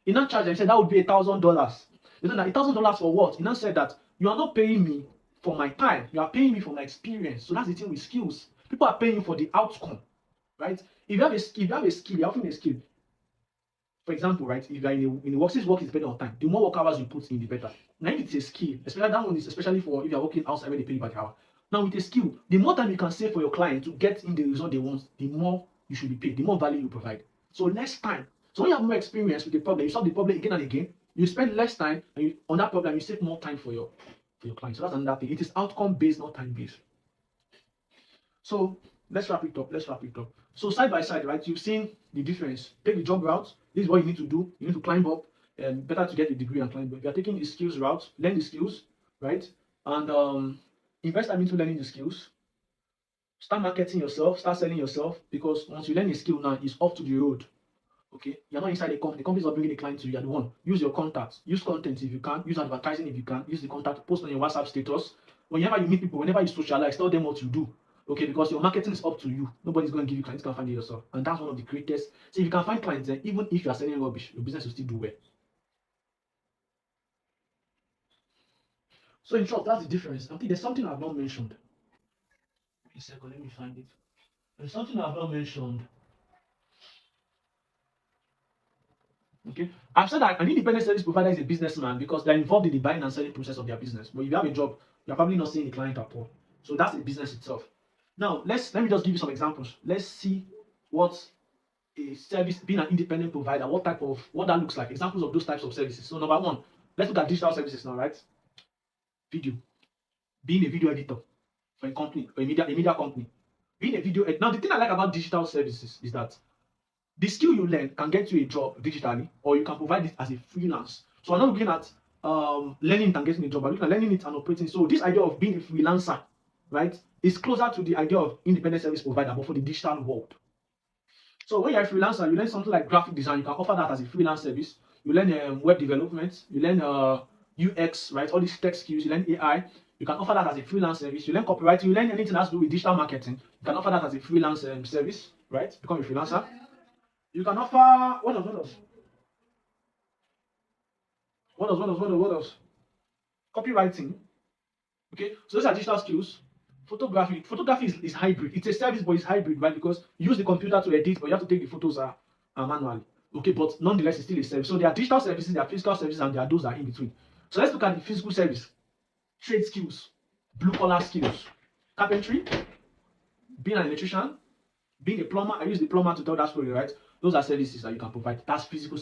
He now charged them, he said that would be $1,000. He said that $1,000 for what? He now said that you are not paying me for my time, you are paying me for my experience. So that's the thing with skills. People are paying you for the outcome, right? If you have a skill, you're offering a skill. For example, right, if you're in a work, since work is better on time, the more work hours you put in, the better. Now, if it's a skill, especially that one is especially for if you're working outside where they pay you by the hour. Now, with a skill, the more time you can save for your client to get in the result they want, the more you should be paid, the more value you provide. So less time. So when you have more experience with the problem, you solve the problem again and again, you spend less time and on that problem, you save more time for your client. So that's another thing. It is outcome based, not time based. So let's wrap it up. So side by side, right? You've seen the difference. Take the job route. This is what you need to do. You need to climb up. Better to get a degree and climb up. If you're taking the skills route, learn the skills, right? And invest time into learning the skills. Start marketing yourself. Start selling yourself. Because once you learn a skill now, it's off to the road. Okay, you're not inside the company. The company's not bringing the client to you. You're the one. Use your contacts. Use content if you can. Use advertising if you can. Use the contact. Post on your WhatsApp status. Whenever you meet people, whenever you socialize, tell them what you do. Okay, because your marketing is up to you. Nobody's going to give you clients. You can find it yourself. And that's one of the greatest. So if you can find clients, then even if you are selling rubbish, your business will still do well. So in short, that's the difference. I think there's something I've not mentioned. Wait a second, let me find it. There's something I've not mentioned. Okay, I've said that an independent service provider is a businessman because they're involved in the buying and selling process of their business. But if you have a job, you're probably not seeing the client at all. So that's a business itself. Now, let me just give you some examples. Let's see what a service, being an independent provider, what that looks like. Examples of those types of services. So number one, let's look at digital services now, right? Video, being a video editor for a company, or a media company. Being a video editor. Now, the thing I like about digital services is that the skill you learn can get you a job digitally, or you can provide it as a freelance. So I'm not looking at learning it and getting a job. I'm looking at learning it and operating. So this idea of being a freelancer, right, is closer to the idea of independent service provider, but for the digital world. So when you're a freelancer, you learn something like graphic design. You can offer that as a freelance service. You learn web development. You learn UX, right? All these tech skills. You learn AI. You can offer that as a freelance service. You learn copywriting. You learn anything that has to do with digital marketing. You can offer that as a freelance service, right? Become a freelancer. You can offer what else? Copywriting. Okay, so those are digital skills. Photography is hybrid. It's a service, but it's hybrid, right? Because you use the computer to edit, but you have to take the photos manually. Okay, but nonetheless, it's still a service. So there are digital services, there are physical services, and there are those that are in between. So let's look at the physical service. Trade skills, blue collar skills, carpentry, being an electrician, being a plumber. I use the plumber to tell that story, right? Those are services that you can provide. That's physical